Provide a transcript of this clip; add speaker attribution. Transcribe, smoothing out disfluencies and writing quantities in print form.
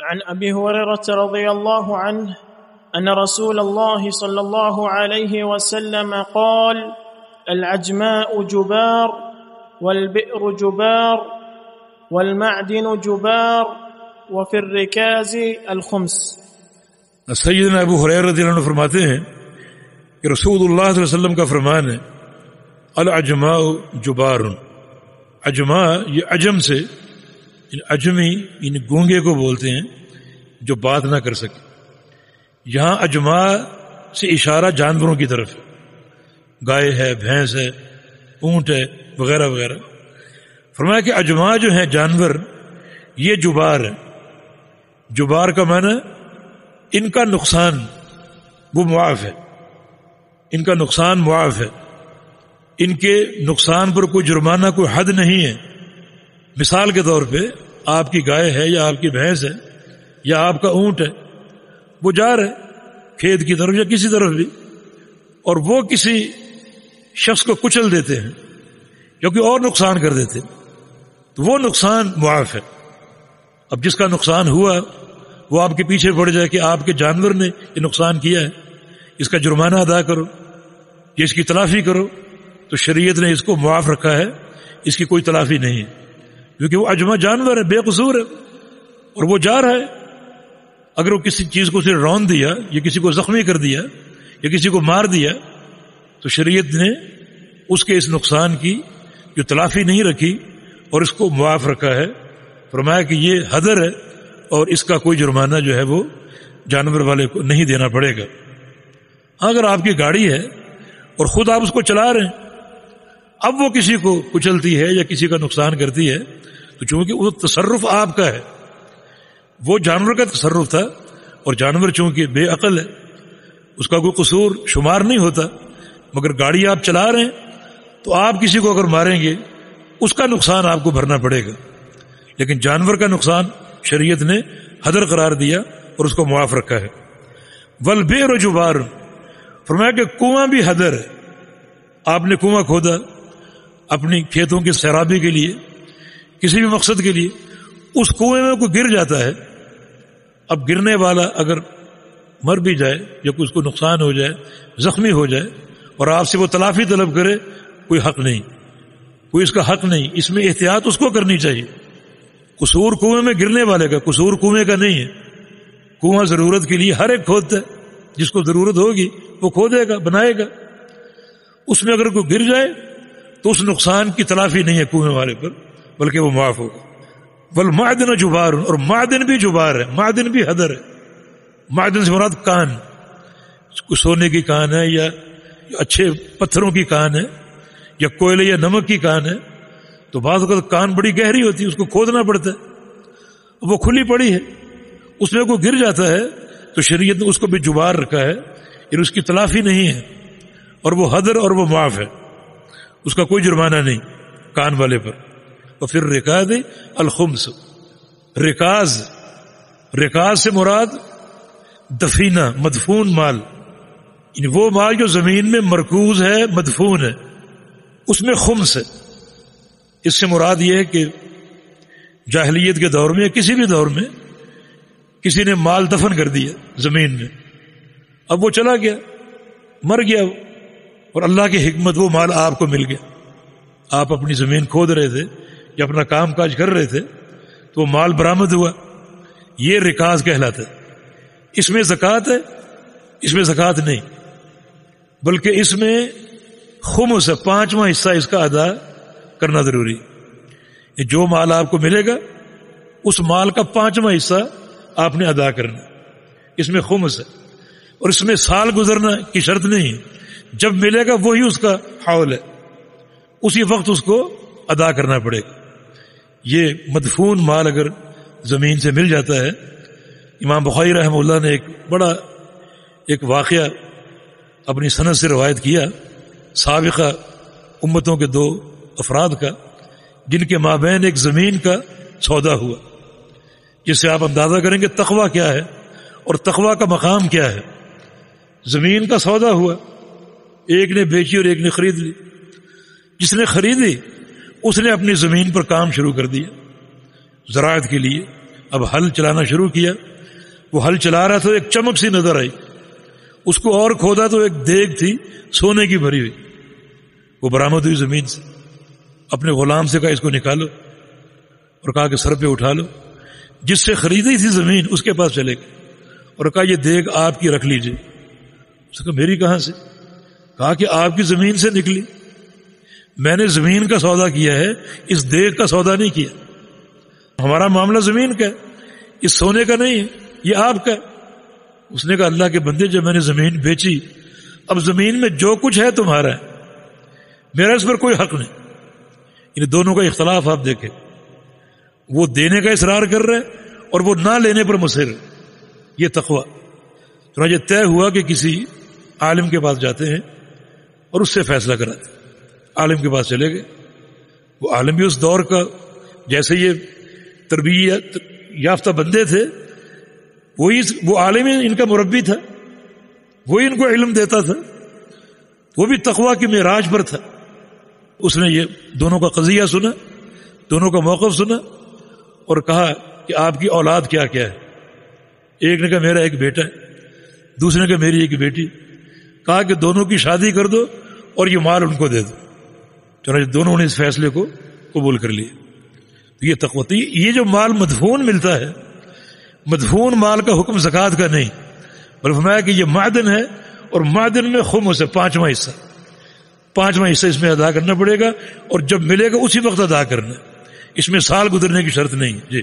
Speaker 1: عن أبي هريرة رضي الله عنه أن رسول الله صلى الله عليه وسلم قال العجماء جبار والبئر جبار والمعدن جبار وفي الركاز الخمس۔
Speaker 2: سیدنا ابو ہریرہ رضی اللہ عنہ فرماتے ہیں کہ رسول اللہ صلی اللہ علیہ وسلم کا فرمان ہے العجماء جبار، عجماء یہ عجم سے، عجمی ان گونگے کو بولتے ہیں جو بات نہ کر سکے۔ یہاں عجماء سے اشارہ جانوروں کی طرف ہے، گائے ہے، بھینس ہے، اونٹ ہے، وغیرہ وغیرہ۔ فرمایا کہ عجماء جو ہیں جانور یہ جبار ہے۔ جبار کا معنی ان کا نقصان وہ معاف ہے، ان کا نقصان معاف ہے، ان کے نقصان پر کوئی جرمانہ، کوئی حد نہیں ہے۔ مثال کے طور پہ آپ کی گائے ہے یا آپ کی بھینس ہے یا آپ کا اونٹ ہے، وہ جا رہا ہے کھیت کی طرف یا کسی طرف بھی، اور وہ کسی شخص کو کچل دیتے ہیں یا کوئی اور نقصان کر دیتے ہیں، تو وہ نقصان معاف ہے۔ اب جس کا نقصان ہوا وہ آپ کے پیچھے پڑ جائے کہ آپ کے جانور نے یہ نقصان کیا ہے، اس کا جرمانہ ادا کرو یا اس کی تلافی کرو، تو شریعت نے اس کو معاف رکھا ہے، اس کی کوئی تلافی نہیں ہے، کیونکہ وہ عجمہ جانور ہے، بے قصور ہے، اور وہ جا رہا ہے۔ اگر وہ کسی چیز کو اسے رون دیا یا کسی کو زخمی کر دیا یا کسی کو مار دیا تو شریعت نے اس کے اس نقصان کی جو تلافی نہیں رکھی اور اس کو معاف رکھا ہے۔ فرمایا کہ یہ حذر ہے اور اس کا کوئی جرمانہ جو ہے وہ جانور والے کو نہیں دینا پڑے گا۔ اگر آپ کی گاڑی ہے اور خود آپ اس کو چلا رہے ہیں، اب وہ کسی کو کچلتی ہے یا کسی کا نقصان کرتی ہے، تو چونکہ وہ تصرف آپ کا ہے، وہ جانور کا تصرف تھا، اور جانور چونکہ بے عقل ہے، اس کا کوئی قصور شمار نہیں ہوتا، مگر گاڑی آپ چلا رہے ہیں تو آپ کسی کو اگر ماریں گے اس کا نقصان آپ کو بھرنا پڑے گا، لیکن جانور کا نقصان شریعت نے حذر قرار دیا اور اس کو معاف رکھا ہے۔ والبئر جبار، فرمایا کہ کنواں بھی حذر ہے۔ آپ نے کنواں کھودا اپنی کھیتوں کی سیرابی کے لیے، کسی بھی مقصد کے لیے، اس کنویں میں کوئی گر جاتا ہے، اب گرنے والا اگر مر بھی جائے یا اس کو نقصان ہو جائے، زخمی ہو جائے، اور آپ سے وہ تلافی طلب کرے، کوئی حق نہیں، کوئی اس کا حق نہیں۔ اس میں احتیاط اس کو کرنی چاہیے۔ قصور کنویں میں گرنے والے کا، قصور کنویں کا نہیں ہے۔ کنواں ضرورت کے لیے ہر ایک کھودتا ہے، جس کو ضرورت ہوگی وہ کھودے گا، بنائے گا۔ اس میں اگر کوئی گر جائے تو اس نقصان کی تلافی نہیں ہے کنویں والے پر، بلکہ وہ معاف ہوگا۔ والمعدن جبار، اور معدن بھی جبار ہے، معدن بھی حذر ہے۔ معدن سے مراد کان، کوئی سونے کی کان ہے یا اچھے پتھروں کی کان ہے یا کوئلے یا نمک کی کان ہے، تو بعض اوقات کان بڑی گہری ہوتی ہے، اس کو کھودنا پڑتا ہے، وہ کھلی پڑی ہے، اس میں کوئی گر جاتا ہے تو شریعت نے اس کو بھی جبار رکھا ہے، یعنی اس کی تلافی نہیں ہے، اور وہ حذر اور وہ معاف ہے، اس کا کوئی جرمانہ نہیں کان والے پر۔ اور پھر رکاز الخمس، رکاز سے مراد دفینہ، مدفون مال، یعنی وہ مال جو زمین میں مرکوز ہے، مدفون ہے، اس میں خمس ہے۔ اس سے مراد یہ ہے کہ جاہلیت کے دور میں یا کسی بھی دور میں کسی نے مال دفن کر دیا زمین میں، اب وہ چلا گیا، مر گیا، اور اللہ کی حکمت وہ مال آپ کو مل گیا۔ آپ اپنی زمین کھود رہے تھے یا اپنا کام کاج کر رہے تھے تو وہ مال برآمد ہوا، یہ رکاز کہلاتا ہے۔ اس میں زکوٰۃ ہے، اس میں زکوٰۃ نہیں، بلکہ اس میں خمس ہے، 5واں حصہ اس کا ادا کرنا ضروری۔ جو مال آپ کو ملے گا اس مال کا 5واں حصہ آپ نے ادا کرنا، اس میں خمس ہے، اور اس میں سال گزرنا کی شرط نہیں ہے، جب ملے گا وہی اس کا حول ہے، اسی وقت اس کو ادا کرنا پڑے گا۔ یہ مدفون مال اگر زمین سے مل جاتا ہے، امام بخاری رحمہ اللہ نے ایک واقعہ اپنی سند سے روایت کیا، سابقہ امتوں کے 2 افراد کا، جن کے مابین ایک زمین کا سودا ہوا، جس سے آپ اندازہ کریں گے تقویٰ کیا ہے اور تقویٰ کا مقام کیا ہے۔ زمین کا سودا ہوا، ایک نے بیچی اور ایک نے خرید لی۔ جس نے خریدی اس نے اپنی زمین پر کام شروع کر دیا، زراعت کے لیے اب ہل چلانا شروع کیا. وہ ہل چلا رہا تھا، ایک چمک سی نظر آئی. اس کو اور کھودا تو ایک دیگ تھی سونے کی بھری ہوئی. وہ برآمد ہوئی زمین سے. اپنے غلام سے کہا اس کو نکالو، اور کہا کہ سر پہ اٹھا لو. جس سے خریدی تھی زمین اس کے پاس چلے گئے اور کہا یہ دیگ آپ کی رکھ لیجئے. اس نے کہا میری کہاں سے؟ کہا کہ آپ کی زمین سے نکلی. میں نے زمین کا سودا کیا ہے، اس دیگ کا سودا نہیں کیا. ہمارا معاملہ زمین کا ہے، اس سونے کا نہیں ہے، یہ آپ کا ہے. اس نے کہا اللہ کے بندے جب میں نے زمین بیچی، اب زمین میں جو کچھ ہے تمہارا ہے، میرا اس پر کوئی حق نہیں. ان دونوں کا اختلاف آپ دیکھیں. وہ دینے کا اصرار کر رہے اور وہ نہ لینے پر مصر. یہ تقویٰ. چنانچہ طے ہوا کہ کسی عالم کے پاس جاتے ہیں اور اس سے فیصلہ کراتے. عالم کے پاس چلے گئے. وہ عالم بھی اس دور کا، جیسے یہ تربیت یافتہ بندے تھے، وہ عالم ان کا مربی تھا، وہی ان کو علم دیتا تھا. وہ بھی تقویٰ کی معراج پر تھا. اس نے یہ دونوں کا قضیہ سنا، دونوں کا موقف سنا اور کہا کہ آپ کی اولاد کیا کیا ہے. ایک نے کہا میرا ایک بیٹا ہے، دوسرے نے کہا میری ایک بیٹی. کہا کہ دونوں کی شادی کر دو اور یہ مال ان کو دے دو. چنانچہ دونوں نے اس فیصلے کو قبول کر لیا. تو یہ تقویٰ. یہ جو مال مدفون ملتا ہے، مدفون مال کا حکم زکوٰۃ کا نہیں، بلکہ فرمایا کہ یہ معدن ہے اور معدن میں خمس ہے، پانچواں حصہ اس میں ادا کرنا پڑے گا، اور جب ملے گا اسی وقت ادا کرنا. اس میں سال گزرنے کی شرط نہیں. جی